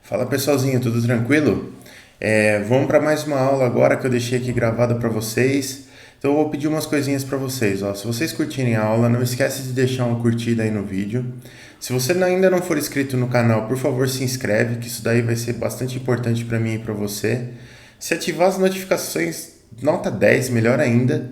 Fala pessoalzinho, tudo tranquilo? Vamos para mais uma aula agora que eu deixei aqui gravada para vocês. Então eu vou pedir umas coisinhas para vocês. Ó. Se vocês curtirem a aula, não esquece de deixar uma curtida aí no vídeo. Se você ainda não for inscrito no canal, por favor se inscreve, que isso daí vai ser bastante importante para mim e para você. Se ativar as notificações, nota 10, melhor ainda.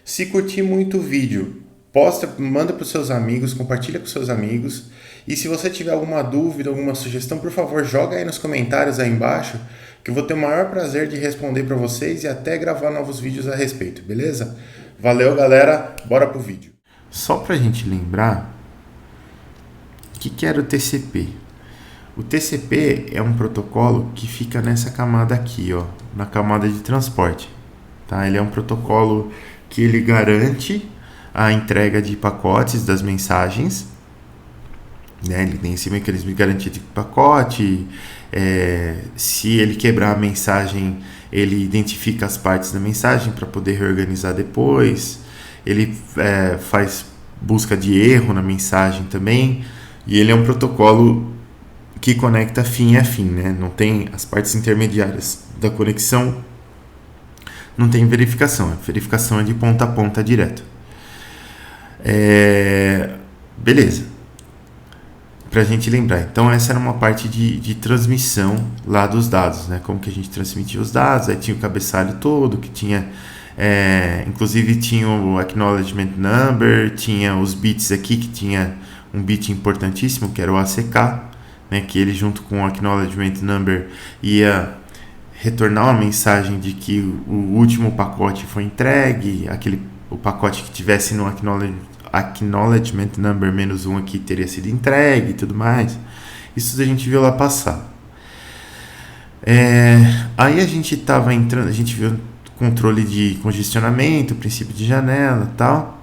Se curtir muito o vídeo, posta, manda para os seus amigos, compartilha com seus amigos. E se você tiver alguma dúvida, alguma sugestão, por favor, joga aí nos comentários aí embaixo, que eu vou ter o maior prazer de responder para vocês e até gravar novos vídeos a respeito, beleza? Valeu, galera, bora pro vídeo. Só para a gente lembrar, o que era o TCP? O TCP é um protocolo que fica nessa camada aqui, ó, na camada de transporte. Tá? Ele é um protocolo que ele garante a entrega de pacotes das mensagens, né? Ele tem esse mecanismo de garantia de pacote. Se ele quebrar a mensagem, ele identifica as partes da mensagem para poder reorganizar depois. Ele faz busca de erro na mensagem também. E ele é um protocolo que conecta fim a fim, né? Não tem as partes intermediárias da conexão, não tem verificação. A verificação é de ponta a ponta direto. Beleza. Pra gente lembrar. Então essa era uma parte de transmissão lá dos dados, né? Como que a gente transmitia os dados. Aí tinha o cabeçalho todo, que tinha inclusive tinha o acknowledgement number, tinha os bits aqui, que tinha um bit importantíssimo, que era o ACK, né? Que ele junto com o acknowledgement number ia retornar uma mensagem de que o último pacote foi entregue, o pacote que tivesse no acknowledgement number -1 aqui teria sido entregue e tudo mais. Isso a gente viu lá passar. Aí a gente estava entrando, a gente viu controle de congestionamento, princípio de janela e tal.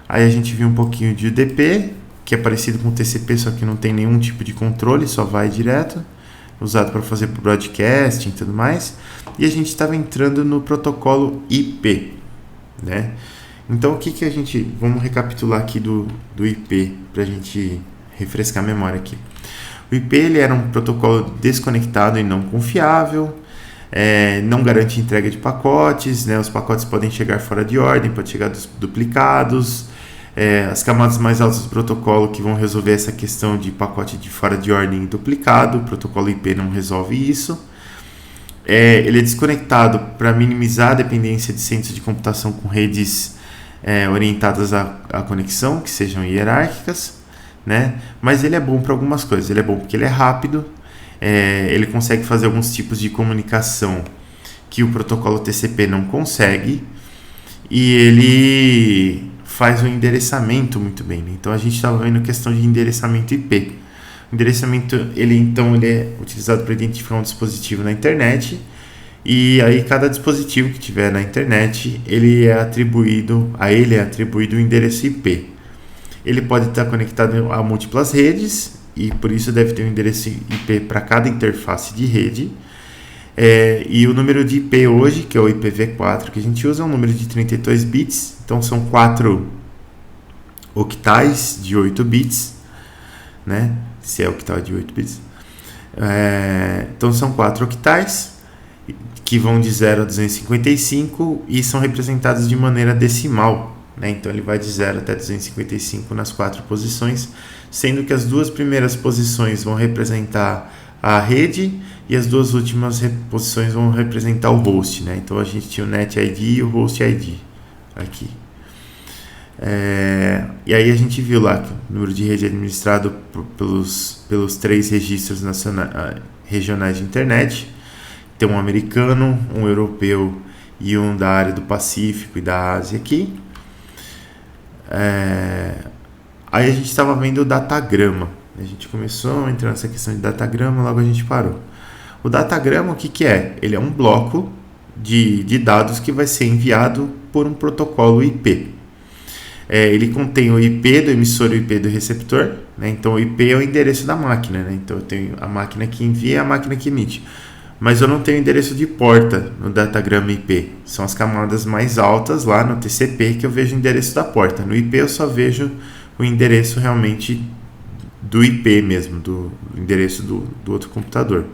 Aí a gente viu um pouquinho de UDP, que é parecido com o TCP, só que não tem nenhum tipo de controle, só vai direto, usado para fazer broadcasting e tudo mais. E a gente estava entrando no protocolo IP, né? Então, o que a gente... Vamos recapitular aqui do IP, para a gente refrescar a memória aqui. O IP ele era um protocolo desconectado e não confiável, não garante entrega de pacotes, né? Os pacotes podem chegar fora de ordem, podem chegar duplicados. As camadas mais altas do protocolo que vão resolver essa questão de pacote de fora de ordem e duplicado. O protocolo IP não resolve isso. Ele é desconectado para minimizar a dependência de centros de computação com redes orientadas à conexão, que sejam hierárquicas, né? Mas ele é bom para algumas coisas. Ele é bom porque ele é rápido, ele consegue fazer alguns tipos de comunicação que o protocolo TCP não consegue, e ele faz o endereçamento muito bem, né? Então a gente estava vendo questão de endereçamento IP. O endereçamento ele é utilizado para identificar um dispositivo na internet. E aí cada dispositivo que tiver na internet, a ele é atribuído o endereço IP. Ele pode estar conectado a múltiplas redes e por isso deve ter um endereço IP para cada interface de rede. E o número de IP hoje, que é o IPv4 que a gente usa, é um número de 32 bits. Então são 4 octais de 8 bits, né? Se é octal de 8 bits. Então são 4 octais, que vão de 0 a 255 e são representados de maneira decimal, né? Então ele vai de 0 até 255 nas 4 posições, sendo que as duas primeiras posições vão representar a rede e as duas últimas posições vão representar o host, né? Então a gente tinha o NET ID e o Host ID aqui. E aí a gente viu lá que o número de rede administrado pelos 3 registros regionais de internet. Tem um americano, um europeu e um da área do Pacífico e da Ásia aqui. Aí a gente estava vendo o datagrama. A gente começou a entrar nessa questão de datagrama, logo a gente parou. O datagrama, o que é? Ele é um bloco de dados que vai ser enviado por um protocolo IP. Ele contém o IP do emissor e o IP do receptor, né? Então o IP é o endereço da máquina, né? Então eu tenho a máquina que envia e a máquina que emite. Mas eu não tenho endereço de porta no datagrama IP. São as camadas mais altas lá no TCP que eu vejo o endereço da porta. No IP eu só vejo o endereço realmente do IP mesmo, do endereço do outro computador.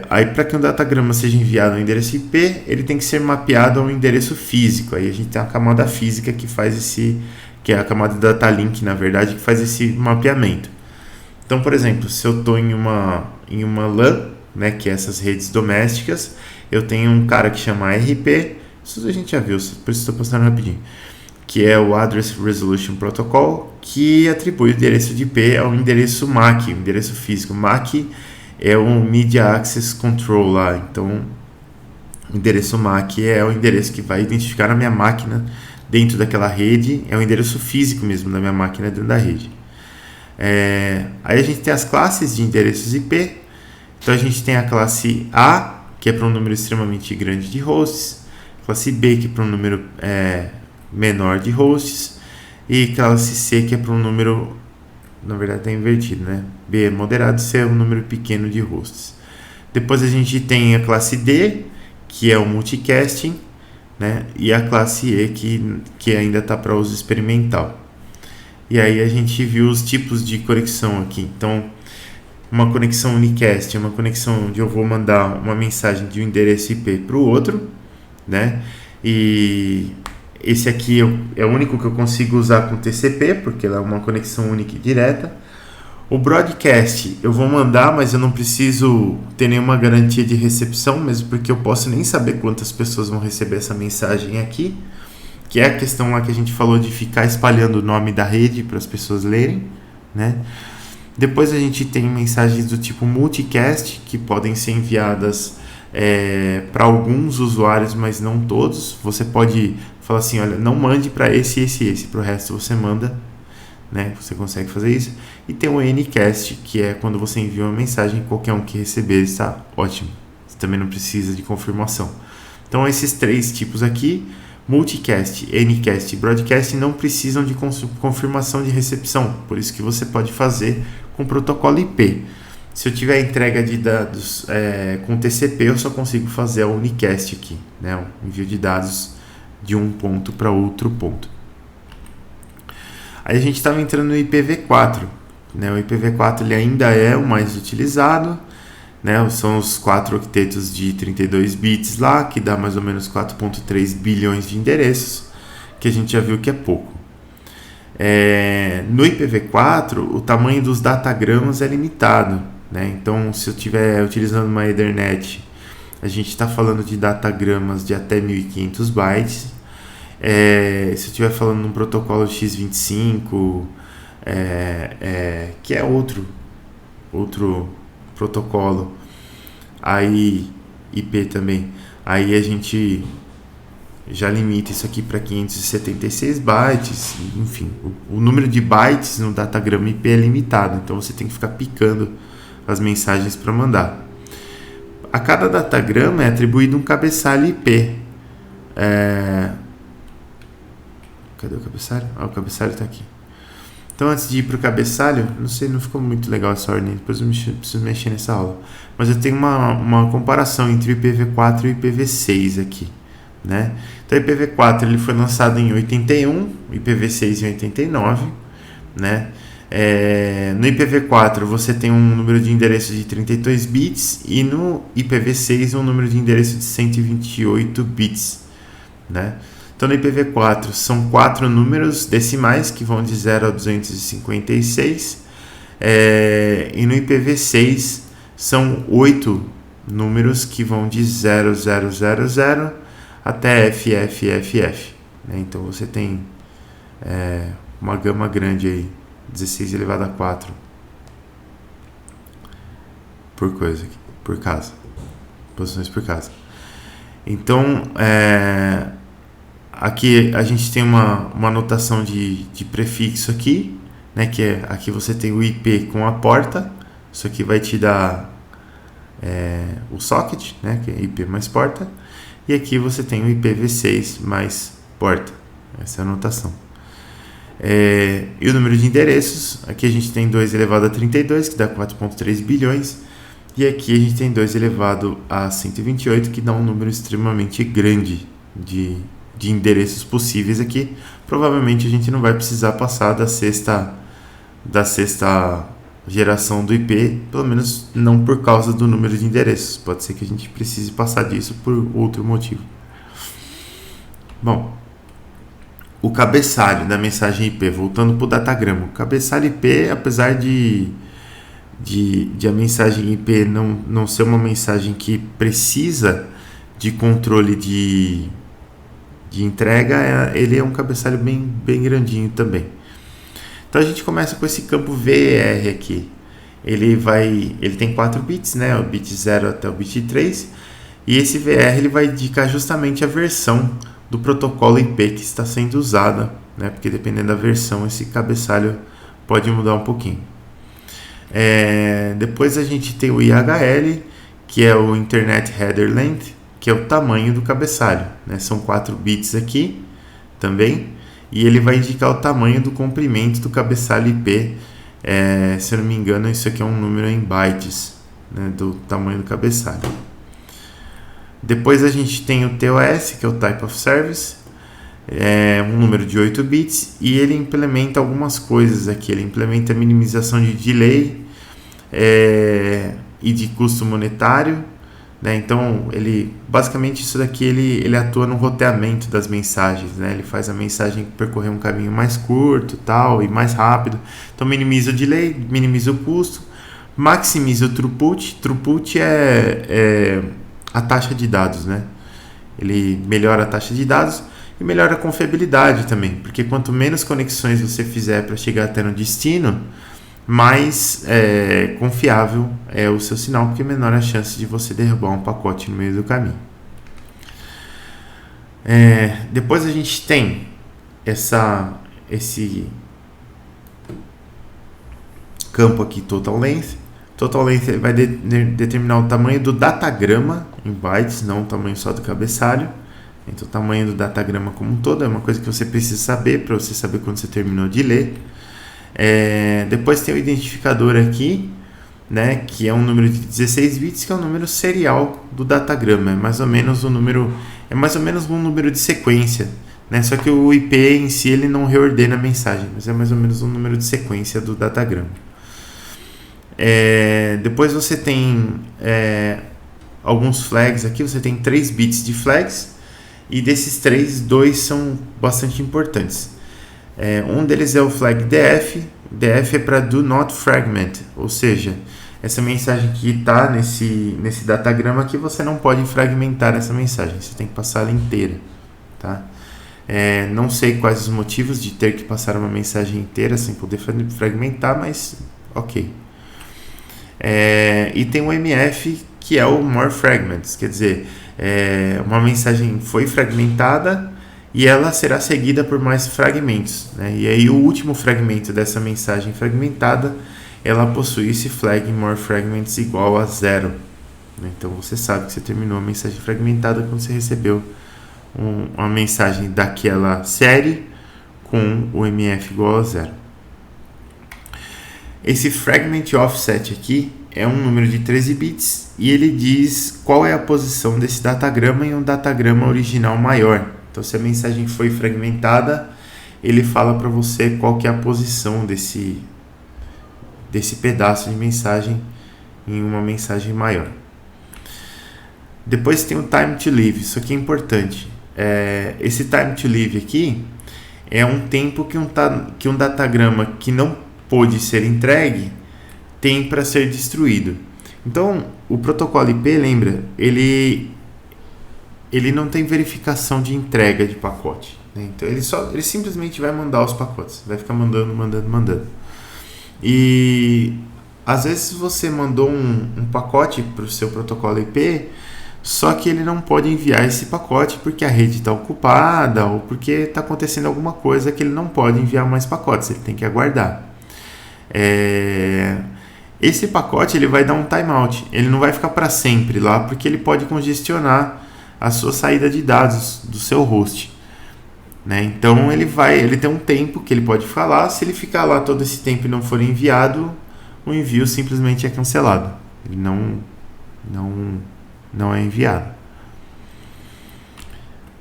Aí, para que um datagrama seja enviado ao endereço IP, ele tem que ser mapeado a um endereço físico. Aí a gente tem a camada física que faz que é a camada data link, na verdade, que faz esse mapeamento. Então, por exemplo, se eu estou em uma LAN, né, que é essas redes domésticas, eu tenho um cara que chama RP, isso a gente já viu, por isso estou postando rapidinho, que é o Address Resolution Protocol, que atribui o endereço de IP ao endereço MAC, o endereço físico. MAC é o Media Access Control lá, então o endereço MAC é o endereço que vai identificar a minha máquina dentro daquela rede, é o endereço físico mesmo da minha máquina dentro da rede. Aí a gente tem as classes de endereços IP. Então a gente tem a classe A, que é para um número extremamente grande de hosts, classe B, que é para um número menor de hosts, e classe C, que é para um número, na verdade está invertido, né? B é moderado, C é um número pequeno de hosts. Depois a gente tem a classe D, que é o multicasting, né? E a classe E, que ainda está para uso experimental. E aí a gente viu os tipos de conexão aqui. Então, uma conexão unicast é uma conexão onde eu vou mandar uma mensagem de um endereço IP para o outro, né? E esse aqui é o único que eu consigo usar com TCP, porque ela é uma conexão única e direta. O broadcast eu vou mandar, mas eu não preciso ter nenhuma garantia de recepção, mesmo porque eu posso nem saber quantas pessoas vão receber essa mensagem aqui, que é a questão lá que a gente falou de ficar espalhando o nome da rede para as pessoas lerem, né? Depois a gente tem mensagens do tipo multicast, que podem ser enviadas para alguns usuários, mas não todos. Você pode falar assim, olha, não mande para esse, para o resto você manda, né? Você consegue fazer isso. E tem o Ncast, que é quando você envia uma mensagem, qualquer um que receber está ótimo. Você também não precisa de confirmação. Então esses três tipos aqui, multicast, Ncast e broadcast, não precisam de confirmação de recepção. Por isso que você pode fazer com protocolo IP. Se eu tiver entrega de dados com TCP, eu só consigo fazer o unicast aqui, né? O envio de dados de um ponto para outro ponto. Aí a gente estava entrando no IPv4, né? O IPv4 ele ainda é o mais utilizado, né? São os 4 octetos de 32 bits lá, que dá mais ou menos 4.3 bilhões de endereços, que a gente já viu que é pouco. No IPv4, o tamanho dos datagramas é limitado, né? Então, se eu estiver utilizando uma Ethernet, a gente está falando de datagramas de até 1.500 bytes. Se eu estiver falando num protocolo X25, que é outro protocolo, aí IP também, aí a gente já limita isso aqui para 576 bytes, enfim, o número de bytes no datagrama IP é limitado, então você tem que ficar picando as mensagens para mandar. A cada datagrama é atribuído um cabeçalho IP. Cadê o cabeçalho? O cabeçalho está aqui. Então, antes de ir para o cabeçalho, não sei, não ficou muito legal essa ordem, depois eu preciso mexer nessa aula. Mas eu tenho uma comparação entre o IPv4 e o IPv6 aqui, né? Então, o IPv4 ele foi lançado em 81, o IPv6 em 89, né? No IPv4 você tem um número de endereço de 32 bits e no IPv6 um número de endereço de 128 bits, né? Então no IPv4 são 4 números decimais que vão de 0 a 256 e no IPv6 são 8 números que vão de 0000 até FFFF, né? Então você tem uma gama grande aí, 16 elevado a 4 por casa, posições por casa. Então aqui a gente tem uma notação de prefixo aqui, né, que aqui você tem o IP com a porta, isso aqui vai te dar o socket, né, que é IP mais porta, e aqui você tem o IPv6 mais porta, essa é a notação. E o número de endereços, aqui a gente tem 2 elevado a 32, que dá 4.3 bilhões, e aqui a gente tem 2 elevado a 128, que dá um número extremamente grande de endereços possíveis aqui. Provavelmente a gente não vai precisar passar da sexta geração do IP, pelo menos não por causa do número de endereços. Pode ser que a gente precise passar disso por outro motivo. Bom, o cabeçalho da mensagem IP, voltando para o datagrama. O cabeçalho IP, apesar de a mensagem IP não ser uma mensagem que precisa de controle de entrega, ele é um cabeçalho bem grandinho também. Então a gente começa com esse campo VER aqui. Ele tem 4 bits, né? O bit 0 até o bit 3. E esse VR ele vai indicar justamente a versão do protocolo IP que está sendo usada, né? Porque dependendo da versão, esse cabeçalho pode mudar um pouquinho. Depois a gente tem o IHL, que é o Internet Header Length, que é o tamanho do cabeçalho, né? São 4 bits aqui também, e ele vai indicar o tamanho do comprimento do cabeçalho IP. Se eu não me engano, isso aqui é um número em bytes, né, do tamanho do cabeçalho. Depois a gente tem o TOS, que é o Type of Service, um número de 8 bits, e ele implementa algumas coisas aqui. Ele implementa a minimização de delay e de custo monetário, né? Então, basicamente isso daqui ele atua no roteamento das mensagens, né? Ele faz a mensagem percorrer um caminho mais curto e mais rápido. Então, minimiza o delay, minimiza o custo, maximiza o throughput. Throughput é a taxa de dados, né? Ele melhora a taxa de dados e melhora a confiabilidade também, porque quanto menos conexões você fizer para chegar até no destino, mais confiável é o seu sinal, porque menor a chance de você derrubar um pacote no meio do caminho. Depois a gente tem esse campo aqui, Total Length. Total Length vai determinar o tamanho do datagrama em bytes, não o tamanho só do cabeçalho. Então o tamanho do datagrama como um todo é uma coisa que você precisa saber para você saber quando você terminou de ler. Depois tem o identificador aqui, né, que é um número de 16 bits, que é o número serial do datagrama. É mais ou menos um número de sequência, né? Só que o IP em si ele não reordena a mensagem, mas é mais ou menos um número de sequência do datagrama. Depois você tem alguns flags aqui. Você tem 3 bits de flags, e desses 3, 2 são bastante importantes. Um deles é o flag DF. DF é para Do Not Fragment, ou seja, essa mensagem que está nesse datagrama aqui, você não pode fragmentar essa mensagem, você tem que passar ela inteira, tá? Não sei quais os motivos de ter que passar uma mensagem inteira sem poder fragmentar, mas ok. E tem o MF, que é o More Fragments, quer dizer, uma mensagem foi fragmentada e ela será seguida por mais fragmentos, né? E aí o último fragmento dessa mensagem fragmentada, ela possui esse flag More Fragments igual a 0. Então você sabe que você terminou a mensagem fragmentada quando você recebeu uma mensagem daquela série com o MF igual a 0. Esse Fragment Offset aqui é um número de 13 bits e ele diz qual é a posição desse datagrama em um datagrama original maior. Então, se a mensagem foi fragmentada, ele fala para você qual que é a posição desse pedaço de mensagem em uma mensagem maior. Depois tem o Time to Live. Isso aqui é importante. Esse Time to Live aqui é um tempo que um datagrama que não pôde ser entregue tem para ser destruído. Então, o protocolo IP, lembra, ele não tem verificação de entrega de pacote, né? Então, ele simplesmente vai mandar os pacotes, vai ficar mandando. E às vezes você mandou um pacote para o seu protocolo IP, só que ele não pode enviar esse pacote porque a rede está ocupada ou porque está acontecendo alguma coisa que ele não pode enviar mais pacotes, ele tem que aguardar. Esse pacote ele vai dar um timeout, ele não vai ficar para sempre lá, porque ele pode congestionar a sua saída de dados do seu host, né? Então ele tem um tempo que ele pode ficar lá. Se ele ficar lá todo esse tempo e não for enviado, o envio simplesmente é cancelado, ele não é enviado.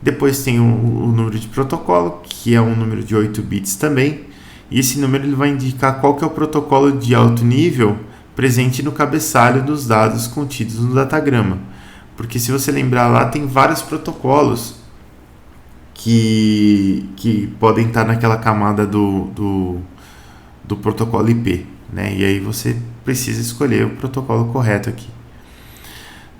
Depois tem o número de protocolo, que é um número de 8 bits também, E esse número ele vai indicar qual que é o protocolo de alto nível presente no cabeçalho dos dados contidos no datagrama. Porque se você lembrar lá, tem vários protocolos que podem estar naquela camada do protocolo IP, né? E aí você precisa escolher o protocolo correto aqui.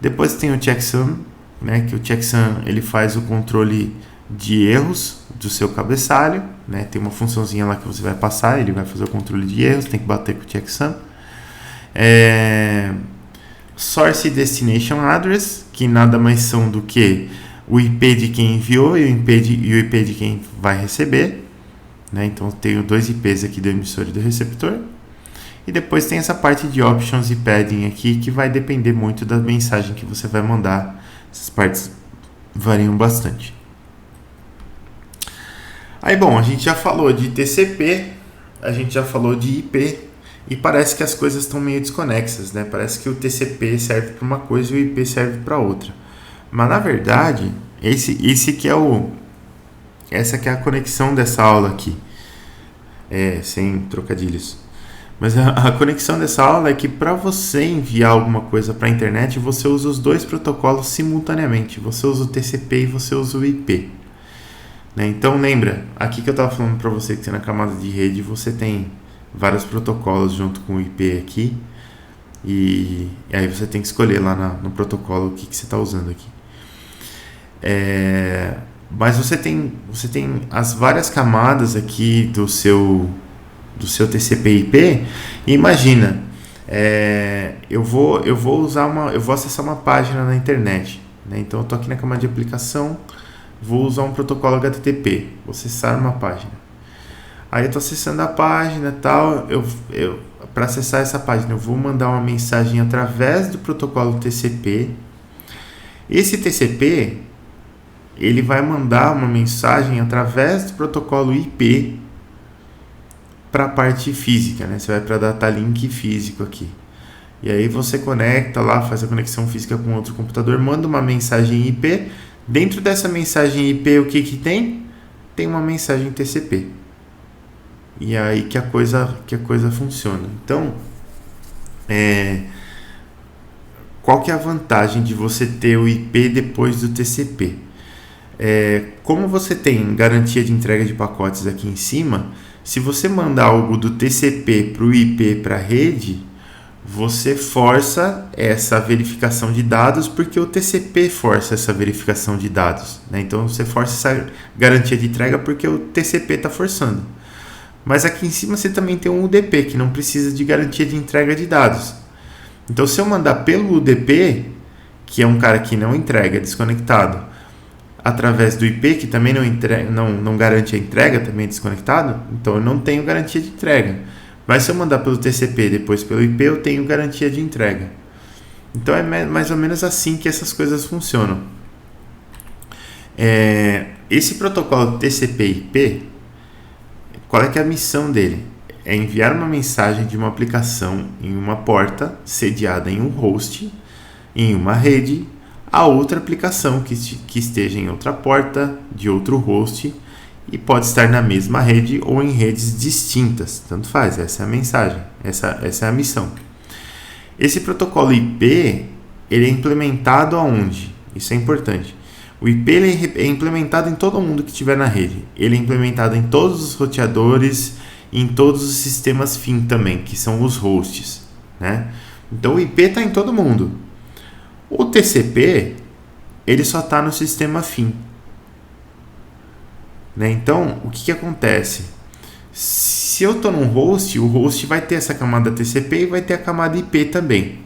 Depois tem o checksum, né? Que o checksum ele faz o controle de erros do seu cabeçalho, né? Tem uma funçãozinha lá que você vai passar, ele vai fazer o controle de erros, tem que bater com o checksum. Source e Destination Address, que nada mais são do que o IP de quem enviou e o IP de quem vai receber, né? Então tenho dois IPs aqui do emissor e do receptor. E depois tem essa parte de options e padding aqui, que vai depender muito da mensagem que você vai mandar. Essas partes variam bastante. Aí, bom, a gente já falou de TCP, a gente já falou de IP, e parece que as coisas estão meio desconexas, né? Parece que o TCP serve para uma coisa e o IP serve para outra. Mas, na verdade, essa que é a conexão dessa aula aqui. Sem trocadilhos. Mas a conexão dessa aula é que para você enviar alguma coisa para a internet, você usa os dois protocolos simultaneamente. Você usa o TCP e você usa o IP. Né? Então lembra, aqui que eu estava falando para você que na camada de rede você tem vários protocolos junto com o IP aqui. E aí você tem que escolher lá no protocolo o que você está usando aqui. Mas você tem as várias camadas aqui do seu TCP/IP. E imagina, eu vou acessar uma página na internet, né? Então eu estou aqui na camada de aplicação, vou usar um protocolo HTTP, vou acessar uma página. Aí eu estou acessando a página e tal, para acessar essa página eu vou mandar uma mensagem através do protocolo TCP. Esse TCP ele vai mandar uma mensagem através do protocolo IP para a parte física, né? Você vai para data link físico aqui. E aí você conecta lá, faz a conexão física com outro computador, manda uma mensagem IP. Dentro dessa mensagem IP, o que tem? Tem uma mensagem TCP. E aí que a coisa funciona. Então, qual que é a vantagem de você ter o IP depois do TCP? Como você tem garantia de entrega de pacotes aqui em cima, se você mandar algo do TCP para o IP para a rede, você força essa verificação de dados, porque o TCP força essa verificação de dados, né? Então você força essa garantia de entrega porque o TCP está forçando. Mas aqui em cima você também tem um UDP que não precisa de garantia de entrega de dados. Então se eu mandar pelo UDP, que é um cara que não entrega, desconectado, através do IP, que também não garante a entrega, também é desconectado, então eu não tenho garantia de entrega. Mas se eu mandar pelo TCP depois pelo IP, eu tenho garantia de entrega. Então é mais ou menos assim que essas coisas funcionam. Esse protocolo TCP/IP, qual é que é a missão dele? É enviar uma mensagem de uma aplicação em uma porta sediada em um host, em uma rede, a outra aplicação que esteja em outra porta de outro host, e pode estar na mesma rede ou em redes distintas, tanto faz. Essa é a mensagem, essa é a missão. Esse protocolo IP ele é implementado aonde? Isso é importante. O IP ele é implementado em todo mundo que estiver na rede. Ele é implementado em todos os roteadores e em todos os sistemas FIM também, que são os hosts, né? Então o IP está em todo mundo. O TCP ele só está no sistema FIM. Né? Então, o que acontece? Se eu estou num host, o host vai ter essa camada TCP e vai ter a camada IP também.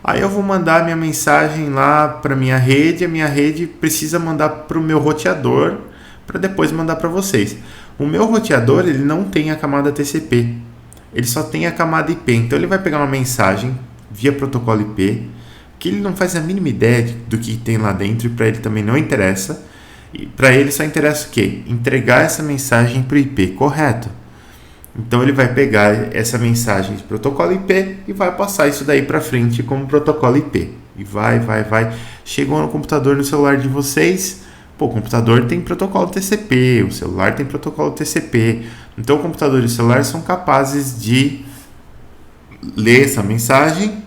Aí eu vou mandar minha mensagem lá para minha rede, a minha rede precisa mandar para o meu roteador para depois mandar para vocês. O meu roteador ele não tem a camada TCP, ele só tem a camada IP. Então ele vai pegar uma mensagem via protocolo IP, que ele não faz a mínima ideia do que tem lá dentro e para ele também não interessa. E para ele só interessa o quê? Entregar essa mensagem para o IP correto. Então ele vai pegar essa mensagem de protocolo IP e vai passar isso daí para frente como protocolo IP. E vai. Chegou no computador, no celular de vocês, o computador tem protocolo TCP, o celular tem protocolo TCP, Então o computador e o celular são capazes de ler essa mensagem,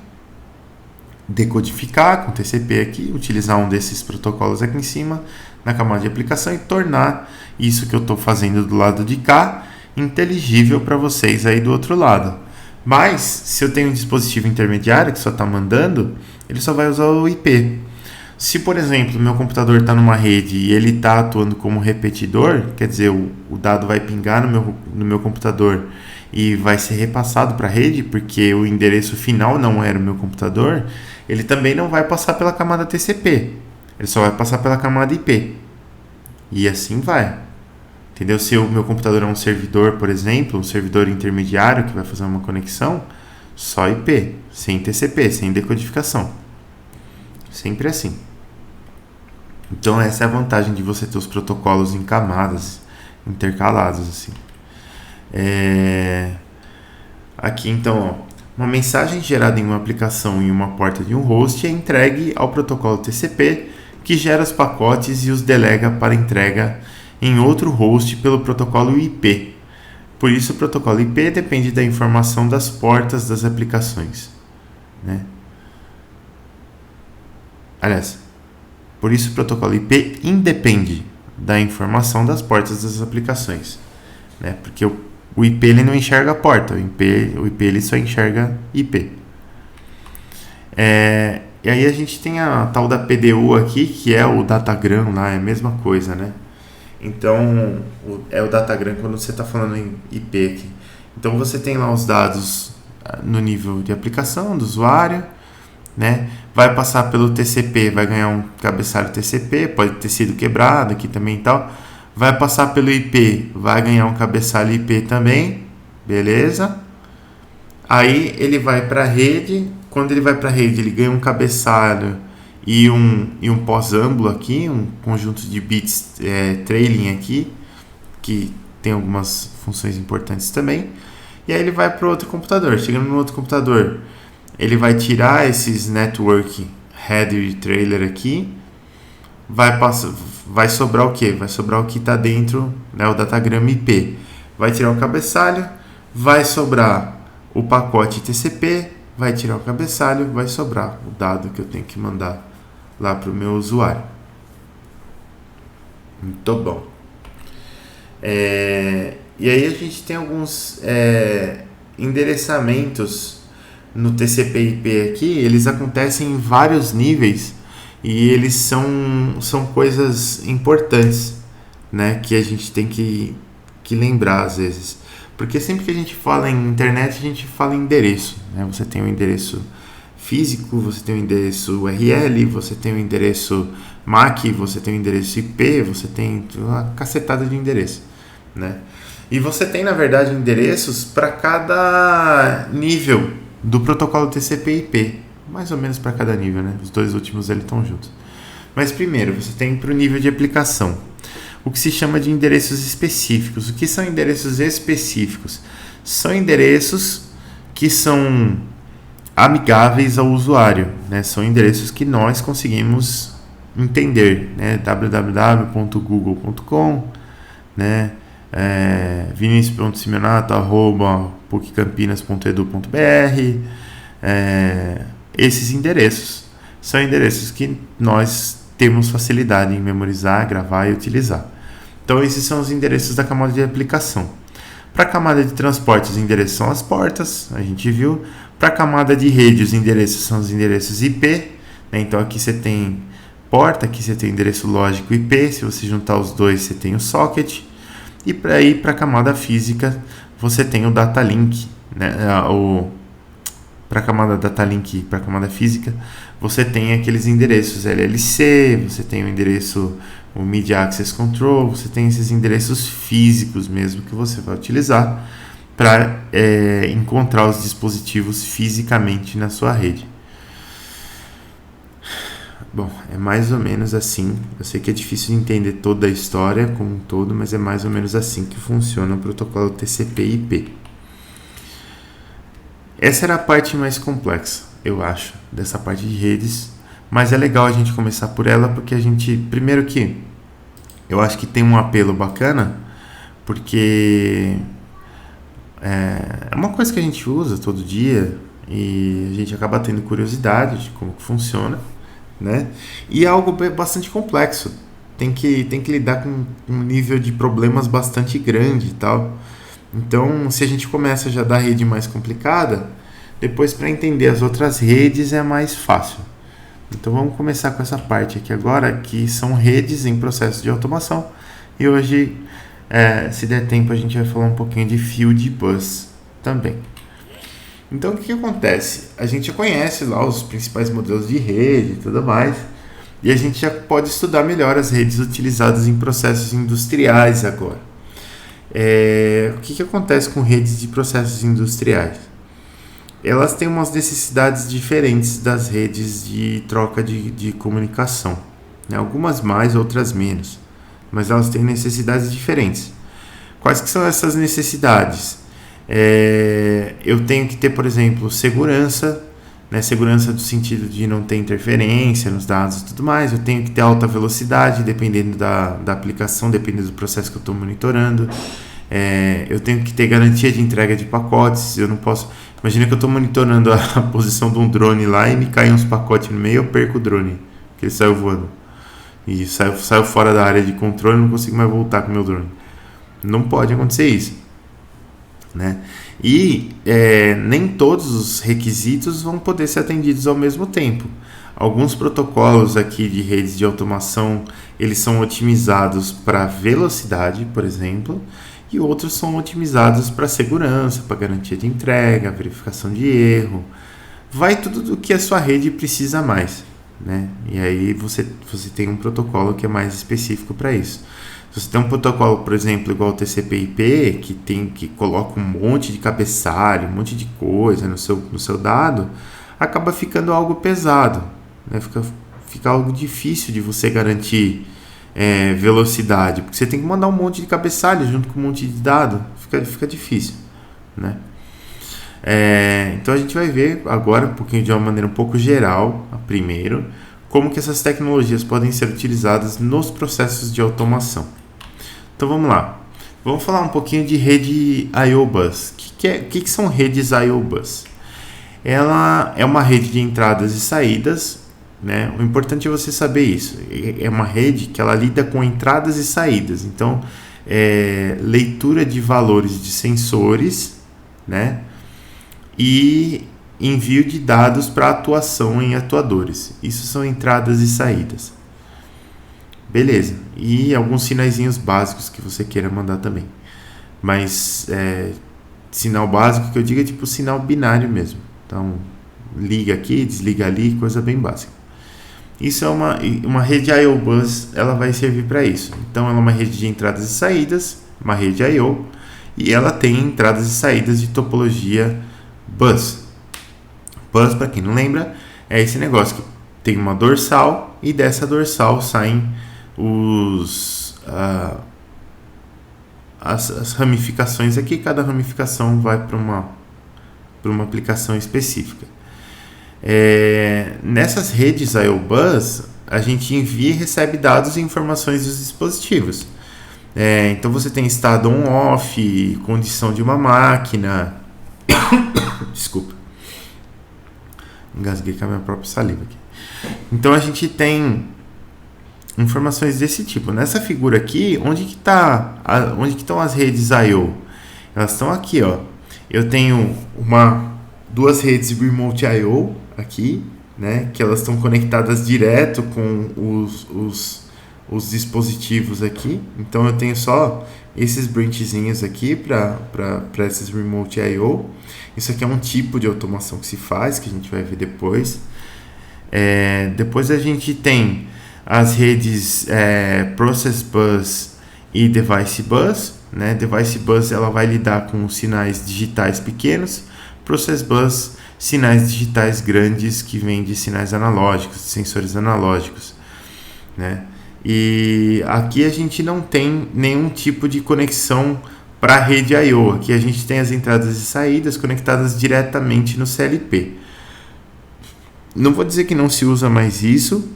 decodificar com TCP aqui, utilizar um desses protocolos aqui em cima na camada de aplicação e tornar isso que eu estou fazendo do lado de cá inteligível para vocês aí do outro lado. Mas se eu tenho um dispositivo intermediário que só está mandando, ele só vai usar o IP. Se, por exemplo, meu computador está numa rede e ele está atuando como repetidor, quer dizer, o dado vai pingar no meu computador e vai ser repassado para a rede, porque o endereço final não era o meu computador, ele também não vai passar pela camada TCP, ele só vai passar pela camada IP. E assim vai. Entendeu? Se o meu computador é um servidor, por exemplo, um servidor intermediário que vai fazer uma conexão, só IP, sem TCP, sem decodificação. Sempre assim. Então essa é a vantagem de você ter os protocolos em camadas intercalados assim. Aqui então, ó, uma mensagem gerada em uma aplicação em uma porta de um host é entregue ao protocolo TCP, que gera os pacotes e os delega para entrega em outro host pelo protocolo IP. Por isso o protocolo IP depende da informação das portas das aplicações, né? Aliás, por isso o protocolo IP independe da informação das portas das aplicações, né? Porque o IP ele não enxerga a porta, o IP ele só enxerga IP. E aí a gente tem a tal da PDU aqui, que é o datagram lá, é a mesma coisa, né? Então, é o datagram quando você está falando em IP aqui. Então você tem lá os dados no nível de aplicação do usuário, né? Vai passar pelo TCP, vai ganhar um cabeçalho TCP, pode ter sido quebrado aqui também e tal. Vai passar pelo IP, vai ganhar um cabeçalho IP também, beleza? Aí ele vai para a rede, quando ele vai para a rede ele ganha um cabeçalho e um pós-âmbulo aqui, um conjunto de bits trailing aqui, que tem algumas funções importantes também. E aí ele vai para o outro computador, chegando no outro computador, ele vai tirar esses network header e trailer aqui, vai sobrar o que? Vai sobrar o que está dentro, né, o datagrama IP. Vai tirar o cabeçalho, vai sobrar o pacote TCP, vai tirar o cabeçalho, vai sobrar o dado que eu tenho que mandar lá para o meu usuário. Muito bom. E aí a gente tem alguns endereçamentos no TCP/IP aqui, eles acontecem em vários níveis e eles são coisas importantes, né, que a gente tem que lembrar às vezes. Porque sempre que a gente fala em internet, a gente fala em endereço, né? Você tem o endereço físico, você tem o endereço URL, você tem o endereço MAC, você tem o endereço IP, você tem uma cacetada de endereço, né? E você tem, na verdade, endereços para cada nível do protocolo TCP/IP, mais ou menos para cada nível, né? Os dois últimos eles estão juntos. Mas primeiro, você tem para o nível de aplicação, o que se chama de endereços específicos. O que são endereços específicos? São endereços que são amigáveis ao usuário, né? São endereços que nós conseguimos entender, né? www.google.com, né? vinicius.simeonato@puccampinas.edu.br. Esses endereços são endereços que nós temos facilidade em memorizar, gravar e utilizar. Então esses são os endereços da camada de aplicação. Para a camada de transporte, os endereços são as portas, a gente viu. Para a camada de rede, os endereços são os endereços IP, né? Então aqui você tem porta, aqui você tem o endereço lógico IP, se você juntar os dois você tem o socket. E para ir para a camada física, você tem o data link, né? Para a camada data link, para a camada física, você tem aqueles endereços LLC, você tem o endereço o Media Access Control, você tem esses endereços físicos mesmo que você vai utilizar para encontrar os dispositivos fisicamente na sua rede. Bom, é mais ou menos assim. Eu sei que é difícil de entender toda a história como um todo, mas é mais ou menos assim que funciona o protocolo TCP/IP. Essa era a parte mais complexa, eu acho, dessa parte de redes, mas é legal a gente começar por ela porque a gente, primeiro que eu acho que tem um apelo bacana, porque é uma coisa que a gente usa todo dia e a gente acaba tendo curiosidade de como que funciona, né? E é algo bastante complexo. Tem que lidar com um nível de problemas bastante grande e tal. Então, se a gente começa já da rede mais complicada, depois para entender as outras redes é mais fácil. Então, vamos começar com essa parte aqui agora, que são redes em processo de automação. E hoje, se der tempo, a gente vai falar um pouquinho de Field Bus também. Então, o que acontece? A gente já conhece lá os principais modelos de rede e tudo mais, e a gente já pode estudar melhor as redes utilizadas em processos industriais agora. O que acontece com redes de processos industriais? Elas têm umas necessidades diferentes das redes de troca de comunicação, né? Algumas mais, outras menos, mas elas têm necessidades diferentes. Quais que são essas necessidades? Eu tenho que ter, por exemplo, segurança, né? Segurança do sentido de não ter interferência nos dados e tudo mais. Eu tenho que ter alta velocidade, dependendo da aplicação, dependendo do processo que eu estou monitorando. Eu tenho que ter garantia de entrega de pacotes. Eu não posso... Imagina que eu estou monitorando a posição de um drone lá e me caem uns pacotes no meio, eu perco o drone, porque ele saiu voando. E saiu fora da área de controle, não consigo mais voltar com o meu drone. Não pode acontecer isso, né? E nem todos os requisitos vão poder ser atendidos ao mesmo tempo. Alguns protocolos aqui de redes de automação, eles são otimizados para velocidade, por exemplo, e outros são otimizados para segurança, para garantia de entrega, verificação de erro. Vai tudo do que a sua rede precisa mais, né? E aí você tem um protocolo que é mais específico para isso. Se você tem um protocolo, por exemplo, igual o TCP/IP, que coloca um monte de cabeçalho, um monte de coisa no seu dado, acaba ficando algo pesado, né? Fica algo difícil de você garantir velocidade, porque você tem que mandar um monte de cabeçalho junto com um monte de dado, fica difícil, né? Então a gente vai ver agora um pouquinho de uma maneira um pouco geral, primeiro, como que essas tecnologias podem ser utilizadas nos processos de automação. Então vamos lá, vamos falar um pouquinho de rede I/O Bus. O que são redes I/O Bus? Ela é uma rede de entradas e saídas, né? O importante é você saber isso. É uma rede que ela lida com entradas e saídas. Então, leitura de valores de sensores, né? E envio de dados para atuação em atuadores. Isso são entradas e saídas. Beleza. E alguns sinaizinhos básicos que você queira mandar também. Mas sinal básico que eu digo é tipo sinal binário mesmo. Então, liga aqui, desliga ali, coisa bem básica. Isso é uma rede I/O Bus, ela vai servir para isso. Então, ela é uma rede de entradas e saídas, uma rede I/O, e ela tem entradas e saídas de topologia Bus. Bus, para quem não lembra, é esse negócio que tem uma dorsal e dessa dorsal saem as ramificações aqui. Cada ramificação vai para uma aplicação específica. Nessas redes I/O Bus, a gente envia e recebe dados e informações dos dispositivos. Então você tem estado on-off, condição de uma máquina. Desculpa, engasguei com a minha própria saliva aqui. Então a gente tem informações desse tipo. Nessa figura aqui, onde que estão as redes I/O? Elas estão aqui, ó. Eu tenho duas redes Remote I/O aqui, né, que elas estão conectadas direto com os dispositivos aqui. Então eu tenho só esses branchzinhos aqui para esses Remote I/O. Isso aqui é um tipo de automação que se faz, que a gente vai ver depois. Depois a gente tem as redes Process Bus e Device Bus, né? Device Bus ela vai lidar com sinais digitais pequenos, Process Bus sinais digitais grandes que vêm de sinais analógicos, de sensores analógicos, né? E aqui a gente não tem nenhum tipo de conexão para a rede I/O. Aqui a gente tem as entradas e saídas conectadas diretamente no CLP. Não vou dizer que não se usa mais isso,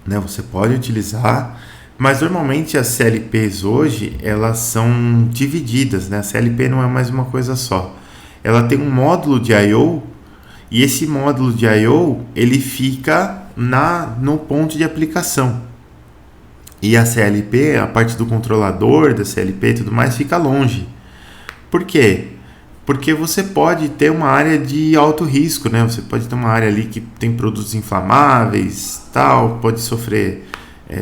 né? Você pode utilizar, Mas normalmente as CLPs hoje, elas são divididas, né? A CLP não é mais uma coisa só. Ela tem um módulo de I/O e esse módulo de I/O ele fica no ponto de aplicação. E a CLP, a parte do controlador da CLP e tudo mais, fica longe. Por quê? Porque você pode ter uma área de alto risco, né? Você pode ter uma área ali que tem produtos inflamáveis, tal, pode sofrer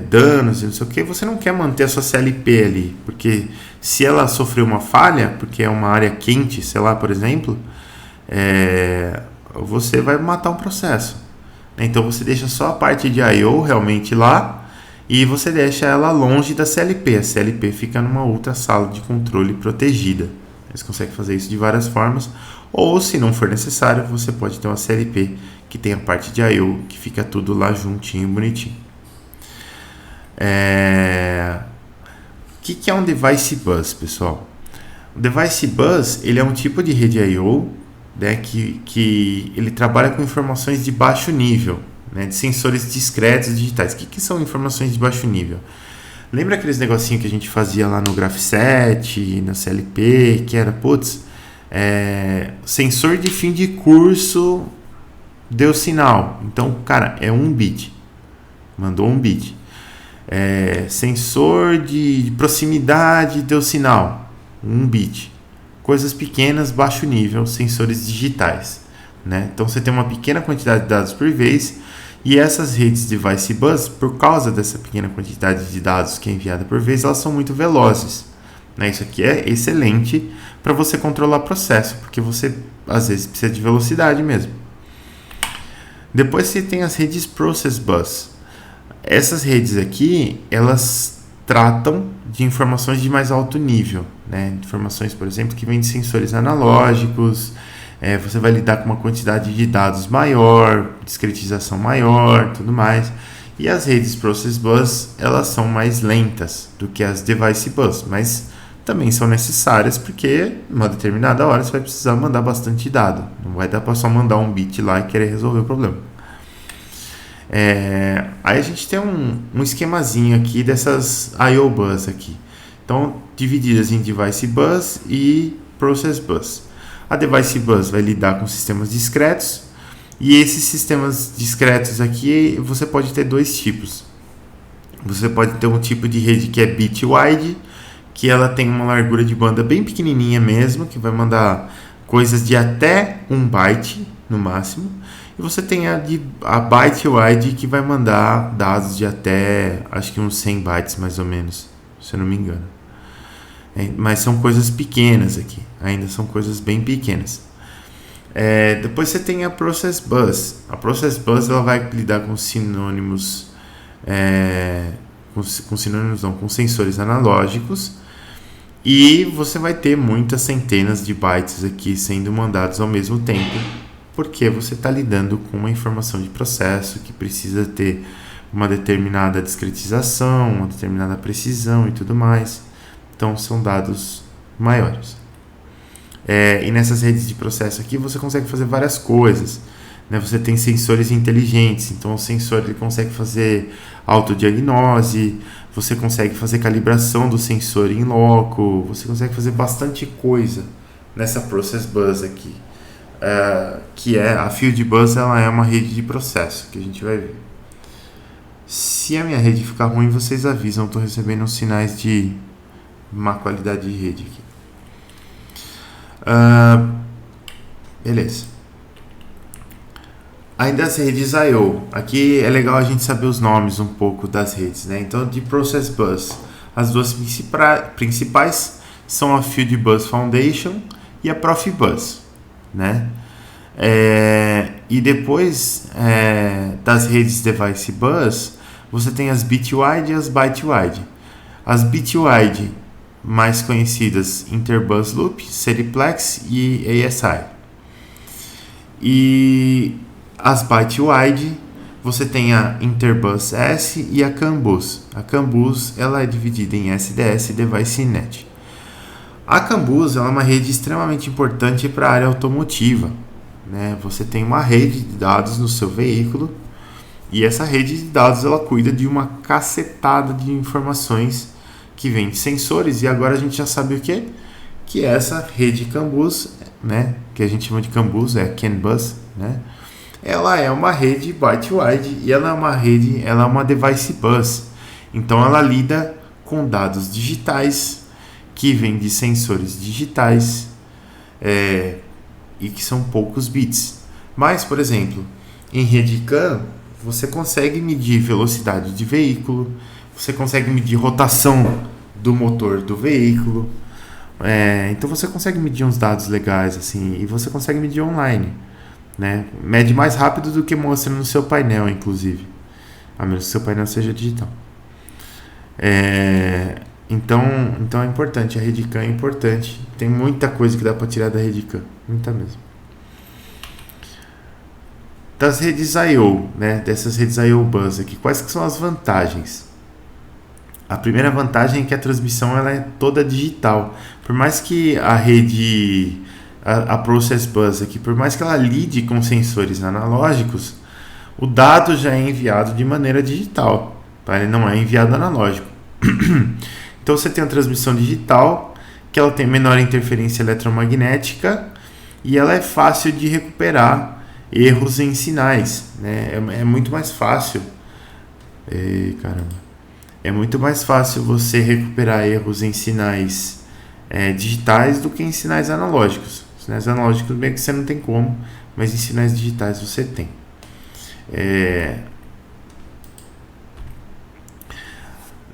danos e não sei o que. Você não quer manter a sua CLP ali, porque se ela sofrer uma falha, porque é uma área quente, sei lá, por exemplo, você vai matar um processo. Então você deixa só a parte de I/O realmente lá e você deixa ela longe da CLP. A CLP fica numa outra sala de controle protegida. Você consegue fazer isso de várias formas. Ou, se não for necessário, você pode ter uma CLP que tem a parte de I/O, que fica tudo lá juntinho, bonitinho. O que é um Device Bus, pessoal? O Device Bus ele é um tipo de rede I/O, né, que ele trabalha com informações de baixo nível, né, de sensores discretos digitais. O que são informações de baixo nível? Lembra aqueles negocinhos que a gente fazia lá no Graph7, na CLP, que era, sensor de fim de curso deu sinal. Então, cara, é 1 bit. Mandou 1 bit. Sensor de proximidade deu sinal. 1 bit. Coisas pequenas, baixo nível, sensores digitais, né? Então, você tem uma pequena quantidade de dados por vez. E essas redes Device Bus, por causa dessa pequena quantidade de dados que é enviada por vez, elas são muito velozes, né? Isso aqui é excelente para você controlar processo, porque você às vezes precisa de velocidade mesmo. Depois você tem as redes Process Bus. Essas redes aqui, elas tratam de informações de mais alto nível, né? Informações, por exemplo, que vêm de sensores analógicos. Você vai lidar com uma quantidade de dados maior, discretização maior, tudo mais. E as redes Process Bus, elas são mais lentas do que as Device Bus, mas também são necessárias porque em uma determinada hora você vai precisar mandar bastante dado. Não vai dar para só mandar 1 bit lá e querer resolver o problema. Aí a gente tem um esquemazinho aqui dessas I/O Bus aqui. Então, divididas em Device Bus e Process Bus. A Device Bus vai lidar com sistemas discretos, e esses sistemas discretos aqui você pode ter 2 tipos. Você pode ter um tipo de rede que é bit-wide, que ela tem uma largura de banda bem pequenininha mesmo, que vai mandar coisas de até 1 byte no máximo. E você tem a byte-wide, que vai mandar dados de até, acho que uns 100 bytes mais ou menos, se eu não me engano. Mas são coisas pequenas aqui, ainda são coisas bem pequenas. Depois você tem a Process Bus. A Process Bus ela vai lidar com sinônimos, com sensores analógicos, e você vai ter muitas centenas de bytes aqui sendo mandados ao mesmo tempo, porque você está lidando com uma informação de processo que precisa ter uma determinada discretização, uma determinada precisão e tudo mais. Então, são dados maiores. E nessas redes de processo aqui, você consegue fazer várias coisas, né? Você tem sensores inteligentes. Então, o sensor ele consegue fazer autodiagnose, você consegue fazer calibração do sensor em loco, você consegue fazer bastante coisa nessa Process Bus aqui. Que é a Field Bus, ela é uma rede de processo, que a gente vai ver. Se a minha rede ficar ruim, vocês avisam. Estou recebendo uns sinais de má qualidade de rede aqui. Beleza. Ainda as redes I/O. Aqui é legal a gente saber os nomes um pouco das redes, né? Então, de Process Bus, as duas principais são a Field Bus Foundation e a Profibus, né? E depois das redes Device Bus, você tem as bit-wide e as byte-wide. As bit-wide mais conhecidas, Interbus Loop, Seriplex e ASI. E as byte-wide, você tem a Interbus S e a CAN bus. A CAN bus ela é dividida em SDS e Device Net. A CAN bus ela é uma rede extremamente importante para a área automotiva, né? Você tem uma rede de dados no seu veículo E essa rede de dados ela cuida de uma cacetada de informações que vem de sensores. E agora a gente já sabe o quê? Que essa rede CAN-bus, né, que a gente chama de CAN-bus, é CAN-bus, né, ela é uma rede byte-wide e ela é uma device bus. Então ela lida com dados digitais que vêm de sensores digitais e que são poucos bits. Mas, por exemplo, em rede CAN, você consegue medir velocidade de veículo, você consegue medir rotação do motor do veículo, então você consegue medir uns dados legais assim, e você consegue medir online, né? Mede mais rápido do que mostra no seu painel, inclusive, a menos que o seu painel seja digital. Então é importante, a rede CAN é importante, tem muita coisa que dá para tirar da rede CAN, muita mesmo. Das redes I/O, né, dessas redes I/O bus aqui, quais que são as vantagens? A primeira vantagem é que a transmissão ela é toda digital. Por mais que a rede, a Process Bus aqui, por mais que ela lide com sensores analógicos, o dado já é enviado de maneira digital, tá? Ele não é enviado analógico. Então você tem a transmissão digital, que ela tem menor interferência eletromagnética e ela é fácil de recuperar erros em sinais, né? É muito mais fácil. É muito mais fácil você recuperar erros em sinais digitais do que em sinais analógicos. Sinais analógicos meio que você não tem como, mas em sinais digitais você tem.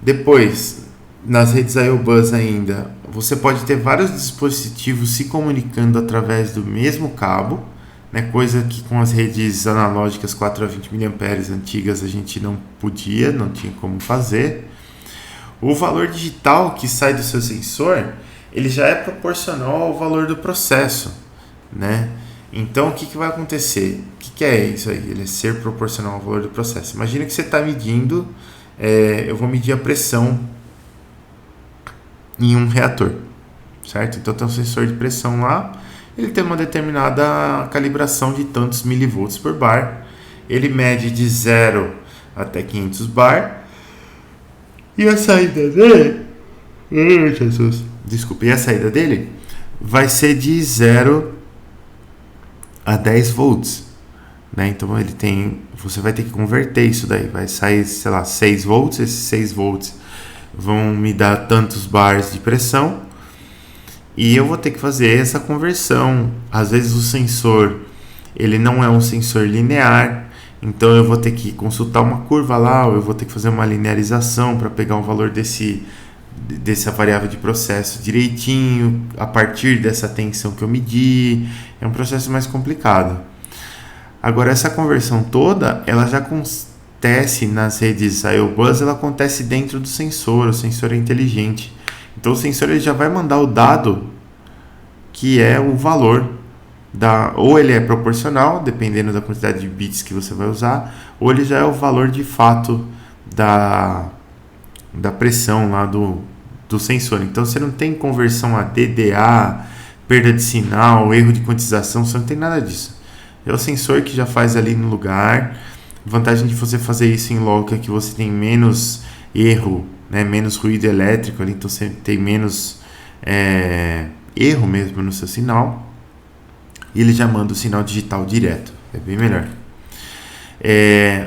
Depois, nas redes I/O Bus ainda, você pode ter vários dispositivos se comunicando através do mesmo cabo, né, coisa que com as redes analógicas 4 a 20 mA antigas a gente não tinha como fazer. O valor digital que sai do seu sensor, ele já é proporcional ao valor do processo, né? Então, o que vai acontecer? O que é isso aí? Ele é ser proporcional ao valor do processo. Imagina que você está medindo, eu vou medir a pressão em um reator, certo? Então, tem um sensor de pressão lá, ele tem uma determinada calibração de tantos milivolts por bar, ele mede de 0 até 500 bar, e a saída dele, e a saída dele vai ser de 0 a 10 volts, né? Então você vai ter que converter isso daí, vai sair, sei lá, 6 volts, esses 6 volts vão me dar tantos bars de pressão, e eu vou ter que fazer essa conversão. Às vezes o sensor, ele não é um sensor linear, então eu vou ter que consultar uma curva lá, ou eu vou ter que fazer uma linearização para pegar o valor dessa variável de processo direitinho, a partir dessa tensão que eu medi. É um processo mais complicado. Agora, essa conversão toda, ela já acontece nas redes I/O Bus, ela acontece dentro do sensor, o sensor é inteligente. Então o sensor ele já vai mandar o dado que é o valor ou ele é proporcional, dependendo da quantidade de bits que você vai usar, ou ele já é o valor de fato da pressão lá do sensor. Então você não tem conversão a DDA, perda de sinal, erro de quantização, você não tem nada disso. É o sensor que já faz ali no lugar. A vantagem de você fazer isso em loco é que você tem menos erro, né, menos ruído elétrico ali, então você tem menos erro mesmo no seu sinal, e ele já manda o sinal digital direto, é bem melhor.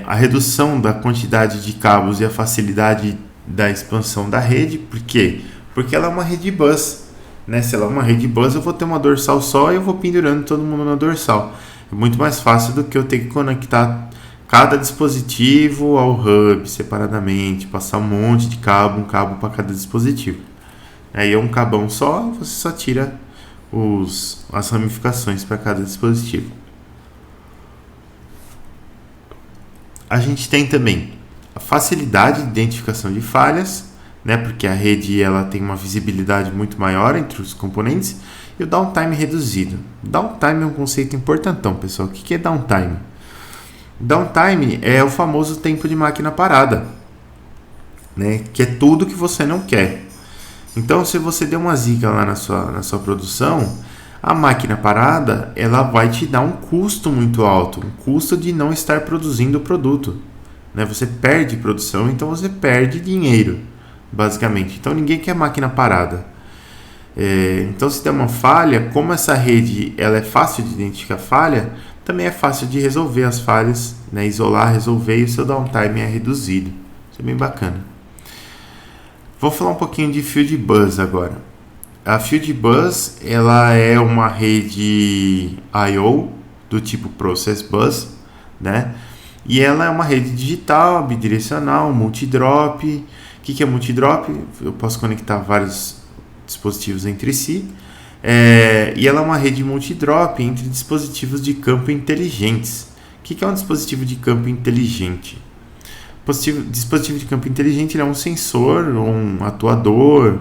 A redução da quantidade de cabos e a facilidade da expansão da rede. Por quê? Porque ela é uma rede bus, né? Se ela é uma rede bus, eu vou ter uma dorsal só e eu vou pendurando todo mundo na dorsal. É muito mais fácil do que eu ter que conectar cada dispositivo ao hub separadamente, passar um monte de cabo, um cabo para cada dispositivo. Aí é um cabão só, você só tira as ramificações para cada dispositivo. A gente tem também a facilidade de identificação de falhas, né, porque a rede ela tem uma visibilidade muito maior entre os componentes, e o downtime reduzido. Downtime é um conceito importantão, pessoal. O que é downtime? Downtime é o famoso tempo de máquina parada, né, que é tudo que você não quer. Então, se você der uma zica lá na sua produção, a máquina parada ela vai te dar um custo muito alto, um custo de não estar produzindo o produto. né? Você perde produção, então você perde dinheiro, basicamente. Então ninguém quer máquina parada. Então se der uma falha, como essa rede ela é fácil de identificar falha, também é fácil de resolver as falhas, né? Isolar, resolver, e o seu downtime é reduzido. Isso é bem bacana. Vou falar um pouquinho de Field Bus agora. A Field Bus ela é uma rede I/O do tipo Process Bus, né? E ela é uma rede digital, bidirecional, multidrop. O que é multidrop? Eu posso conectar vários dispositivos entre si. E ela é uma rede multidrop entre dispositivos de campo inteligentes. O que é um dispositivo de campo inteligente? Dispositivo de campo inteligente é um sensor, ou um atuador,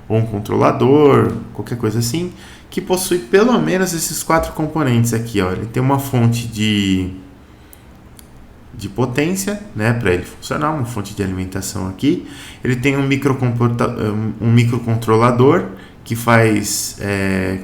ou um controlador, qualquer coisa assim, que possui pelo menos esses 4 componentes aqui. Ó. Ele tem uma fonte de potência, né, para ele funcionar, uma fonte de alimentação aqui. Ele tem um microcontrolador que faz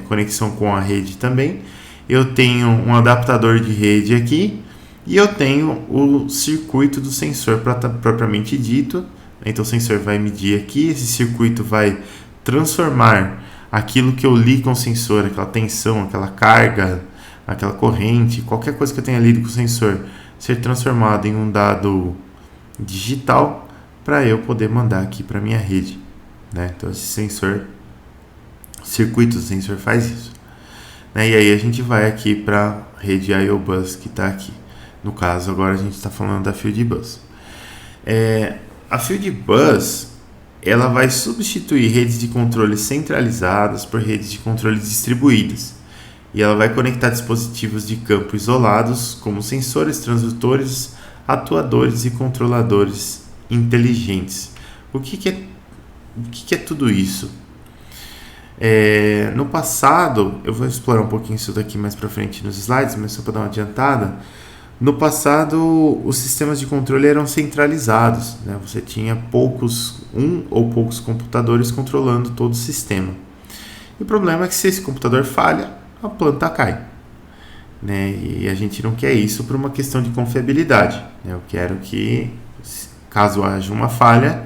conexão com a rede também. Eu tenho um adaptador de rede aqui. E eu tenho o circuito do sensor propriamente dito. Então o sensor vai medir aqui, esse circuito vai transformar aquilo que eu li com o sensor, aquela tensão, aquela carga, aquela corrente, qualquer coisa que eu tenha lido com o sensor, ser transformado em um dado digital para eu poder mandar aqui para minha rede, né? Então esse circuito do sensor faz isso, né? E aí a gente vai aqui para a rede I/O Bus que está aqui. No caso, agora a gente está falando da Field Bus. A Field Bus ela vai substituir redes de controle centralizadas por redes de controle distribuídas. E ela vai conectar dispositivos de campo isolados, como sensores, transdutores, atuadores e controladores inteligentes. O que é tudo isso? No passado, eu vou explorar um pouquinho isso daqui mais para frente nos slides, mas só para dar uma adiantada. No passado, os sistemas de controle eram centralizados, né? Você tinha um ou poucos computadores controlando todo o sistema. E o problema é que se esse computador falha, a planta cai, né? E a gente não quer isso por uma questão de confiabilidade, né? Eu quero que, caso haja uma falha,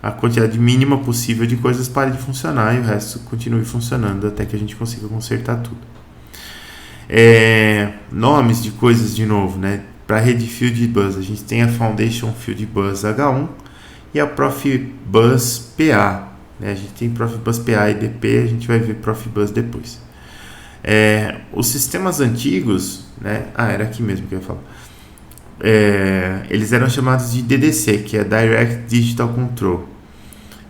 a quantidade mínima possível de coisas pare de funcionar e o resto continue funcionando até que a gente consiga consertar tudo. Nomes de coisas de novo, né? Para a rede Field Bus, a gente tem a Foundation Field Bus H1 e a Profibus PA, né? A gente tem Profibus PA e DP, a gente vai ver Profibus depois. Os sistemas antigos, né? Era aqui mesmo que eu ia falar. Eles eram chamados de DDC, que é Direct Digital Control.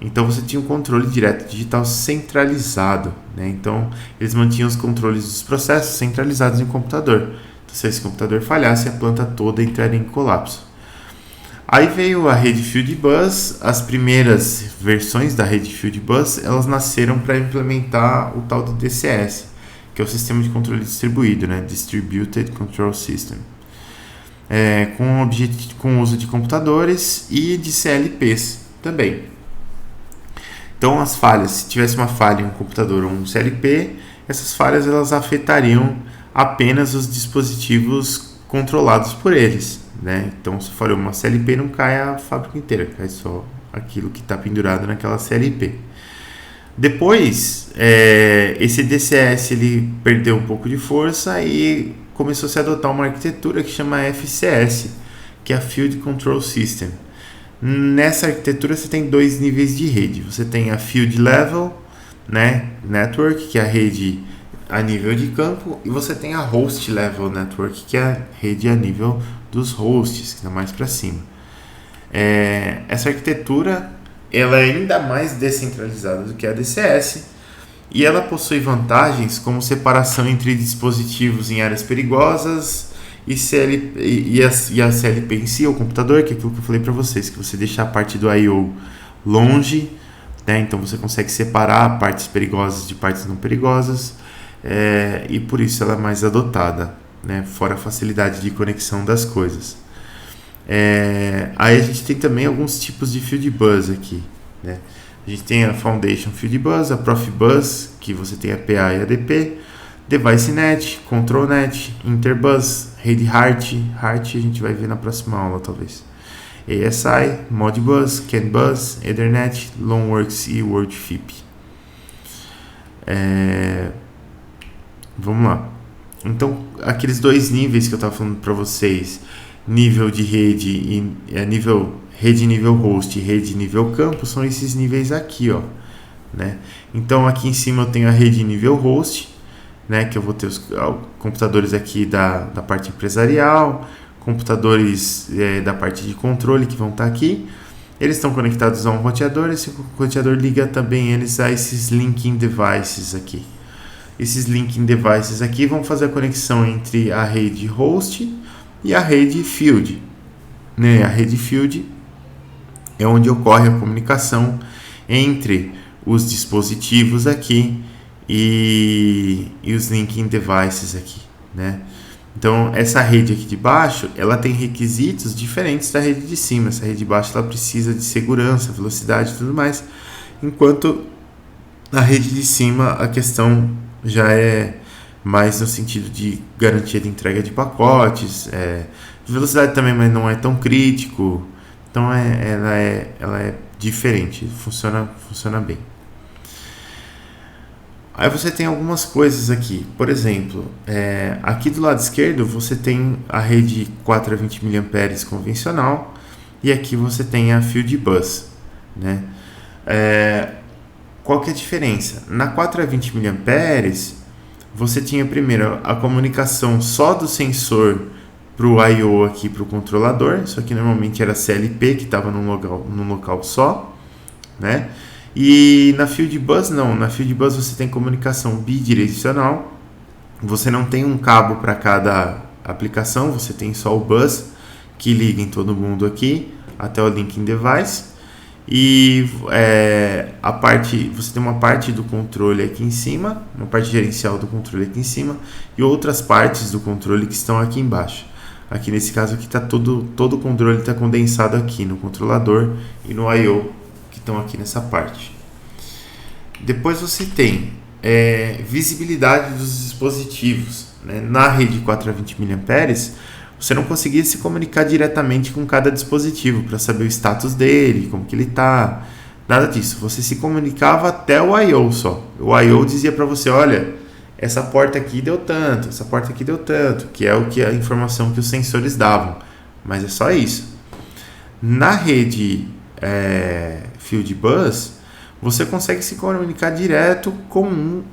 Então você tinha um controle direto digital centralizado, né? Então eles mantinham os controles dos processos centralizados em um computador. Então, se esse computador falhasse, a planta toda entraria em colapso. Aí veio a rede Field Bus. As primeiras versões da rede Field Bus, elas nasceram para implementar o tal do DCS, que é o sistema de controle distribuído, né? Distributed Control System. Com o uso de computadores e de CLPs também. Então as falhas, se tivesse uma falha em um computador ou um CLP, essas falhas elas afetariam apenas os dispositivos controlados por eles, né? Então se falhou uma CLP, não cai a fábrica inteira, cai só aquilo que está pendurado naquela CLP. Depois, esse DCS ele perdeu um pouco de força e começou a se adotar uma arquitetura que chama FCS, que é a Field Control System. Nessa arquitetura você tem 2 níveis de rede. Você tem a Field Level, né, Network, que é a rede a nível de campo, e você tem a Host Level Network, que é a rede a nível dos hosts, que está mais para cima. Essa arquitetura ela é ainda mais descentralizada do que a DCS, e ela possui vantagens como separação entre dispositivos em áreas perigosas e a CLP em si, o computador, que é aquilo que eu falei para vocês, que você deixa a parte do I/O longe, né? Então você consegue separar partes perigosas de partes não perigosas, e por isso ela é mais adotada, né? Fora a facilidade de conexão das coisas. Aí a gente tem também alguns tipos de Field Bus aqui, né? A gente tem a Foundation Field Bus, a Profibus, que você tem a PA e a DP, DeviceNet, ControlNet, Interbus, Rede Heart a gente vai ver na próxima aula talvez. ASI, Modbus, CAN Bus, Ethernet, Loanworks e WorldFip. Vamos lá. Então, aqueles dois níveis que eu estava falando para vocês, nível de rede e rede nível host e rede nível campo, são esses níveis aqui, ó, né? Então, aqui em cima eu tenho a rede nível host, né, que eu vou ter os computadores aqui da parte empresarial, computadores da parte de controle que vão estar aqui. Eles estão conectados a um roteador, esse roteador liga também eles a esses linking devices aqui. Esses linking devices aqui vão fazer a conexão entre a rede host e a rede field, né? A rede field é onde ocorre a comunicação entre os dispositivos aqui e os linking devices aqui, né? Então, essa rede aqui de baixo, ela tem requisitos diferentes da rede de cima. Essa rede de baixo, ela precisa de segurança, velocidade e tudo mais, enquanto na rede de cima a questão já é mais no sentido de garantia de entrega de pacotes, velocidade também, mas não é tão crítico. Então, ela é diferente, funciona bem. Aí você tem algumas coisas aqui. Por exemplo, aqui do lado esquerdo você tem a rede 4 a 20 mA convencional e aqui você tem a Field Bus, né? Qual que é a diferença? Na 4 a 20 mA você tinha primeiro a comunicação só do sensor para o I/O aqui para o controlador. Isso aqui normalmente era CLP que estava num local só, né? E na Field Bus não, na Field Bus você tem comunicação bidirecional, você não tem um cabo para cada aplicação, você tem só o bus que liga em todo mundo aqui até o linking device, e você tem uma parte do controle aqui em cima, uma parte gerencial do controle aqui em cima e outras partes do controle que estão aqui embaixo. Aqui nesse caso aqui tá todo o controle está condensado aqui no controlador e no I/O, que estão aqui nessa parte. Depois você tem visibilidade dos dispositivos, né? Na rede 4 a 20 mA você não conseguia se comunicar diretamente com cada dispositivo para saber o status dele, como que ele está, nada disso. Você se comunicava até o I/O só. O I/O dizia para você, olha, essa porta aqui deu tanto, essa porta aqui deu tanto, que é a informação que os sensores davam, mas é só isso. Na rede Field Bus, você consegue se comunicar direto com um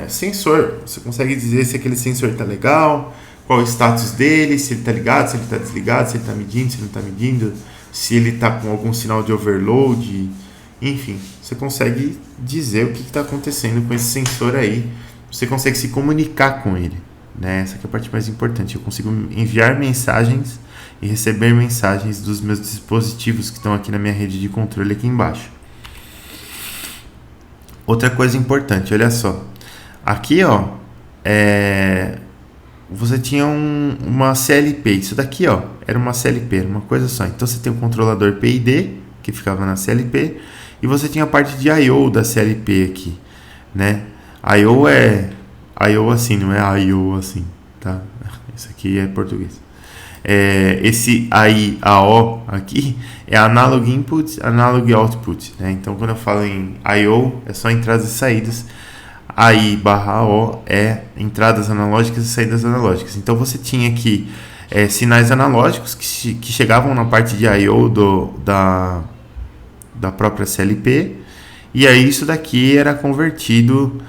sensor. Você consegue dizer se aquele sensor está legal, qual o status dele, se ele está ligado, se ele está desligado, se ele está medindo, se ele não está medindo, se ele está com algum sinal de overload, enfim, você consegue dizer o que está acontecendo com esse sensor aí. Você consegue se comunicar com ele, né? Essa que é a parte mais importante. Eu consigo enviar mensagens e receber mensagens dos meus dispositivos que estão aqui na minha rede de controle aqui embaixo. Outra coisa importante, olha só. Aqui, ó, você tinha uma CLP. Isso daqui, ó, era uma CLP, era uma coisa só. Então você tem o controlador PID, que ficava na CLP, e você tinha a parte de I/O da CLP aqui, né? I/O é I/O assim, não é I/O assim, tá? Isso aqui é português. Esse I/O aqui é Analog Input, Analog Output, né? Então, quando eu falo em I/O, é só entradas e saídas. AI/O é entradas analógicas e saídas analógicas. Então, você tinha aqui sinais analógicos que chegavam na parte de I/O da própria CLP, e aí isso daqui era convertido,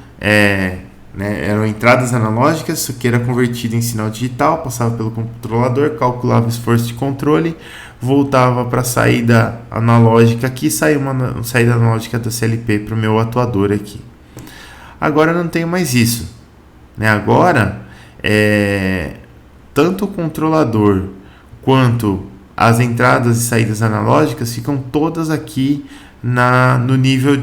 eram entradas analógicas, isso aqui era convertido em sinal digital, passava pelo controlador, calculava o esforço de controle, voltava para a saída analógica aqui, saía uma saída analógica da CLP para o meu atuador aqui. Agora não tenho mais isso, né? Agora, tanto o controlador quanto as entradas e saídas analógicas ficam todas aqui no nível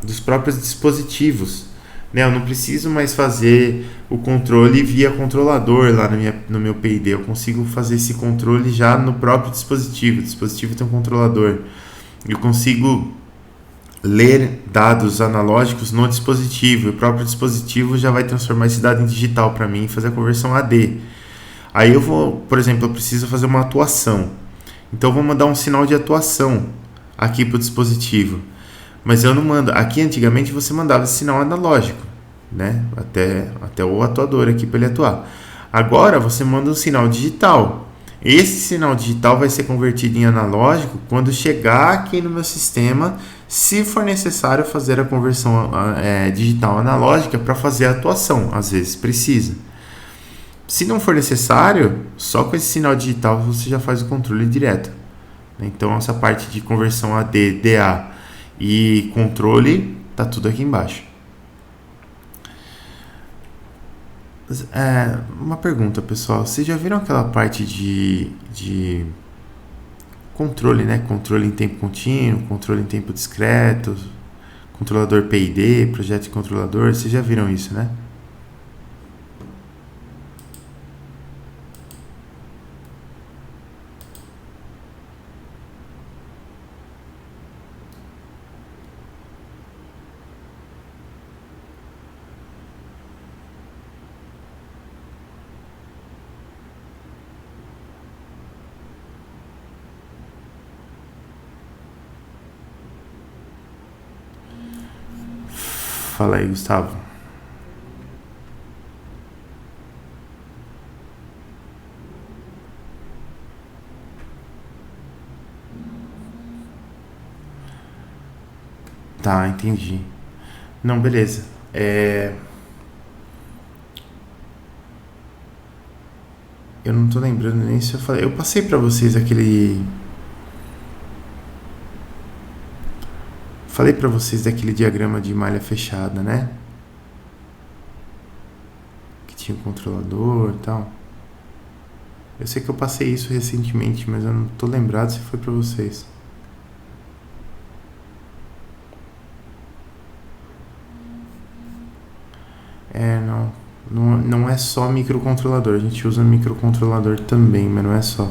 dos próprios dispositivos, né? Eu não preciso mais fazer o controle via controlador lá no meu PID. Eu consigo fazer esse controle já no próprio dispositivo. O dispositivo tem um controlador. Eu consigo ler dados analógicos no dispositivo. O próprio dispositivo já vai transformar esse dado em digital para mim e fazer a conversão AD. Aí eu vou, por exemplo, eu preciso fazer uma atuação. Então eu vou mandar um sinal de atuação aqui para o dispositivo. Mas eu não mando. Aqui antigamente você mandava esse sinal analógico, né? Até o atuador aqui para ele atuar. Agora você manda um sinal digital. Esse sinal digital vai ser convertido em analógico quando chegar aqui no meu sistema, se for necessário fazer a conversão digital analógica para fazer a atuação. Às vezes precisa. Se não for necessário, só com esse sinal digital você já faz o controle direto. Então essa parte de conversão AD, DA e controle tá tudo aqui embaixo. Uma pergunta, pessoal. Vocês já viram aquela parte de controle, né? Controle em tempo contínuo, controle em tempo discreto, controlador PID, projeto de controlador. Vocês já viram isso, né? Fala aí, Gustavo. Tá, entendi. Não, beleza. Eu não tô lembrando nem se eu falei. Eu passei pra vocês aquele. Falei pra vocês daquele diagrama de malha fechada, né? Que tinha um controlador e tal. Eu sei que eu passei isso recentemente, mas eu não tô lembrado se foi pra vocês. Não é só microcontrolador. A gente usa microcontrolador também, mas não é só.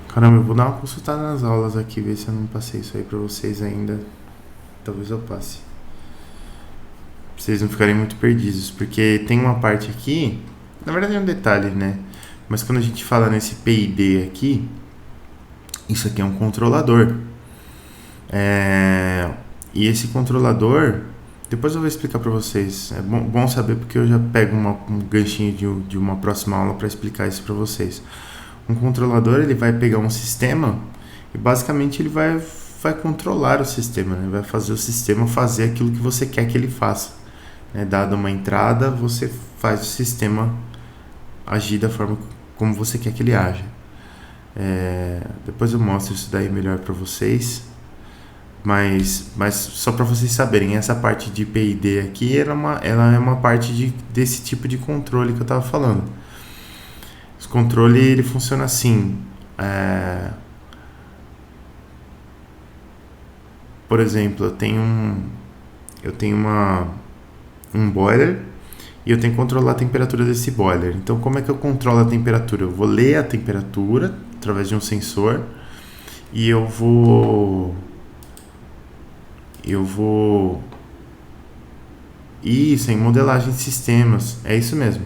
Caramba, eu vou dar uma consultada nas aulas aqui, ver se eu não passei isso aí pra vocês ainda. Talvez eu passe. Pra vocês não ficarem muito perdidos, porque tem uma parte aqui, na verdade é um detalhe, né? Mas quando a gente fala nesse PID aqui, isso aqui é um controlador. E esse controlador, depois eu vou explicar pra vocês. É bom saber porque eu já pego um ganchinho de uma próxima aula para explicar isso pra vocês. Um controlador, ele vai pegar um sistema e basicamente ele vai controlar o sistema, né? Vai fazer o sistema fazer aquilo que você quer que ele faça, né? Dada uma entrada, você faz o sistema agir da forma como você quer que ele haja. Depois eu mostro isso daí melhor para vocês, mas só para vocês saberem, essa parte de PID aqui, ela é uma parte desse tipo de controle que eu estava falando. Esse controle, ele funciona assim. Por exemplo, eu tenho um boiler e eu tenho que controlar a temperatura desse boiler. Então, como é que eu controlo a temperatura? Eu vou ler a temperatura através de um sensor e eu vou isso, em modelagem de sistemas. É isso mesmo.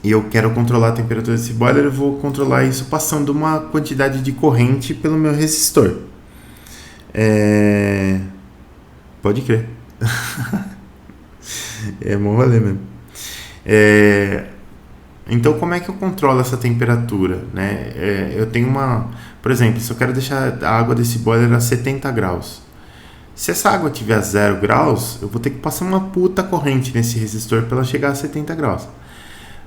E eu quero controlar a temperatura desse boiler, eu vou controlar isso passando uma quantidade de corrente pelo meu resistor. Pode crer. É bom valer mesmo. Então, como é que eu controlo essa temperatura, né? Eu tenho por exemplo, se eu quero deixar a água desse boiler a 70 graus. Se essa água tiver a 0 graus, eu vou ter que passar uma puta corrente nesse resistor para ela chegar a 70 graus.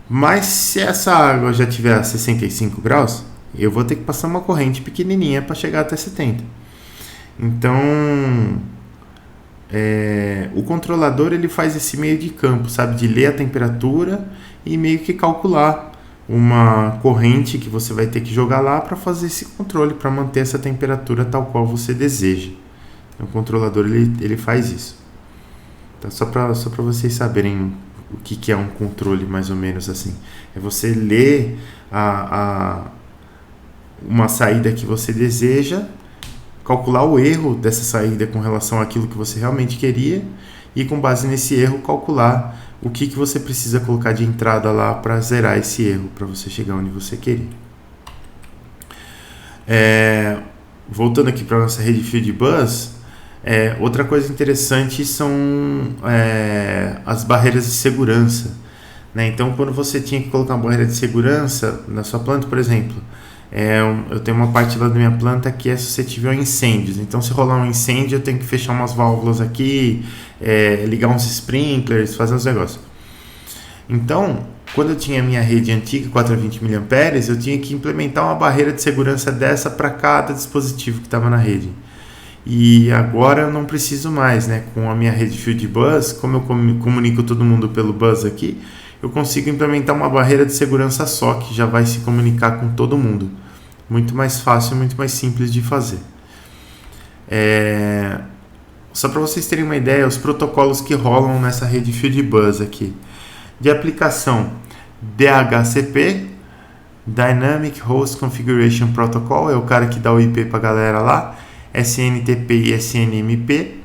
Mas se essa água já tiver a 65 graus, eu vou ter que passar uma corrente pequenininha para chegar até 70. Então, o controlador, ele faz esse meio de campo, sabe? De ler a temperatura e meio que calcular uma corrente que você vai ter que jogar lá para fazer esse controle, para manter essa temperatura tal qual você deseja. O controlador, ele faz isso. Tá? Só para vocês saberem o que é um controle, mais ou menos assim. É você ler uma saída que você deseja, calcular o erro dessa saída com relação àquilo que você realmente queria e com base nesse erro calcular o que você precisa colocar de entrada lá para zerar esse erro, para você chegar onde você queria. Voltando aqui para a nossa rede Fieldbus, outra coisa interessante são as barreiras de segurança, né? Então, quando você tinha que colocar uma barreira de segurança na sua planta, por exemplo, eu tenho uma parte lá da minha planta que é suscetível a incêndios. Então, se rolar um incêndio, eu tenho que fechar umas válvulas aqui, ligar uns sprinklers, fazer uns negócios. Então, quando eu tinha a minha rede antiga, 420 mA, eu tinha que implementar uma barreira de segurança dessa para cada dispositivo que estava na rede. E agora eu não preciso mais, né? Com a minha rede Fieldbus, como eu comunico todo mundo pelo bus aqui, eu consigo implementar uma barreira de segurança só, que já vai se comunicar com todo mundo. Muito mais fácil, muito mais simples de fazer. Só para vocês terem uma ideia, os protocolos que rolam nessa rede Fieldbus aqui. De aplicação, DHCP, Dynamic Host Configuration Protocol, é o cara que dá o IP para a galera lá. SNTP e SNMP,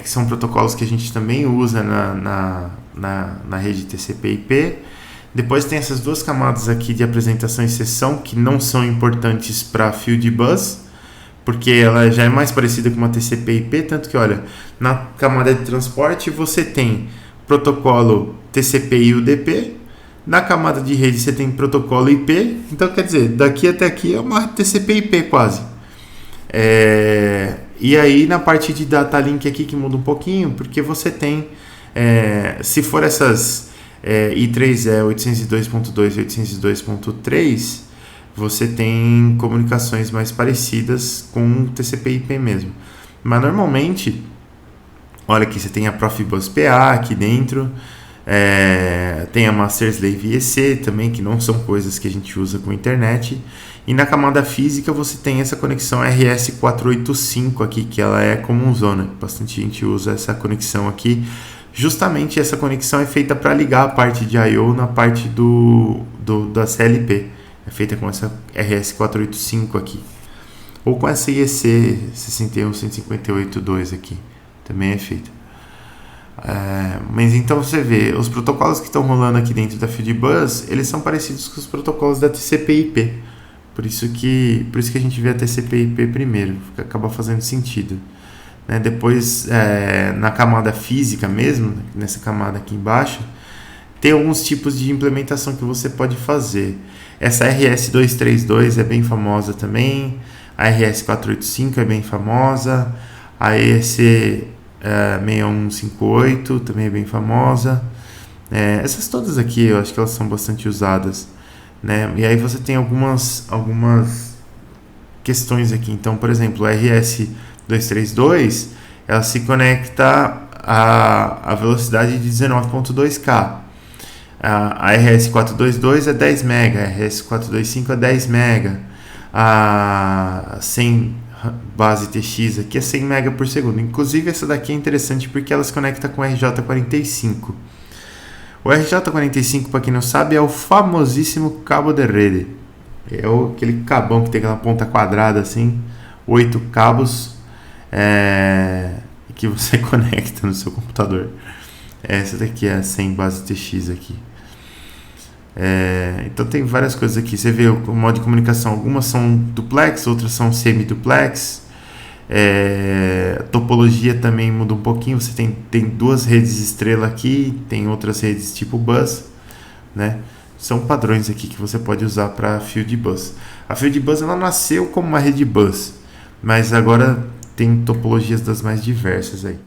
que são protocolos que a gente também usa na rede TCP/IP. Depois tem essas duas camadas aqui de apresentação e sessão, que não são importantes para Fieldbus, porque ela já é mais parecida com uma TCP/IP, tanto que, olha, na camada de transporte você tem protocolo TCP e UDP, na camada de rede você tem protocolo IP, então quer dizer, daqui até aqui é uma TCP/IP quase. E aí na parte de data link aqui que muda um pouquinho, porque você tem, se for essas I3E 802.2 e 802.3, você tem comunicações mais parecidas com TCP/IP mesmo. Mas normalmente, olha aqui, você tem a Profibus PA aqui dentro, tem a Master Slave EC também, que não são coisas que a gente usa com internet. E na camada física você tem essa conexão RS485 aqui, que ela é comunzona. Bastante gente usa essa conexão aqui. Justamente essa conexão é feita para ligar a parte de I/O na parte da CLP. É feita com essa RS485 aqui. Ou com essa IEC 61158.2 aqui. Também é feita. Mas então você vê, os protocolos que estão rolando aqui dentro da Fieldbus, eles são parecidos com os protocolos da TCP/IP. Por isso que a gente vê a TCP/IP primeiro, acaba fazendo sentido. Depois, na camada física mesmo, nessa camada aqui embaixo, tem alguns tipos de implementação que você pode fazer. Essa RS232 é bem famosa também, a RS485 é bem famosa, a EC 6158 também é bem famosa. Essas todas aqui eu acho que elas são bastante usadas, né? E aí você tem algumas questões aqui. Então, por exemplo, a RS232 ela se conecta a velocidade de 19.2K. A RS422 é 10 MB, a RS425 é 10 MB, a 100 base TX aqui é 100 MB por segundo. Inclusive essa daqui é interessante porque ela se conecta com o RJ45. O RJ45, para quem não sabe, é o famosíssimo cabo de rede. É aquele cabão que tem aquela ponta quadrada assim, 8 cabos que você conecta no seu computador. Essa daqui é a 100 base TX aqui. Então tem várias coisas aqui. Você vê o modo de comunicação. Algumas são duplex, outras são semi-duplex. A topologia também muda um pouquinho. Você tem duas redes estrela aqui, tem outras redes tipo bus, né? São padrões aqui que você pode usar para Fieldbus. A Fieldbus ela nasceu como uma rede bus, mas agora tem topologias das mais diversas aí.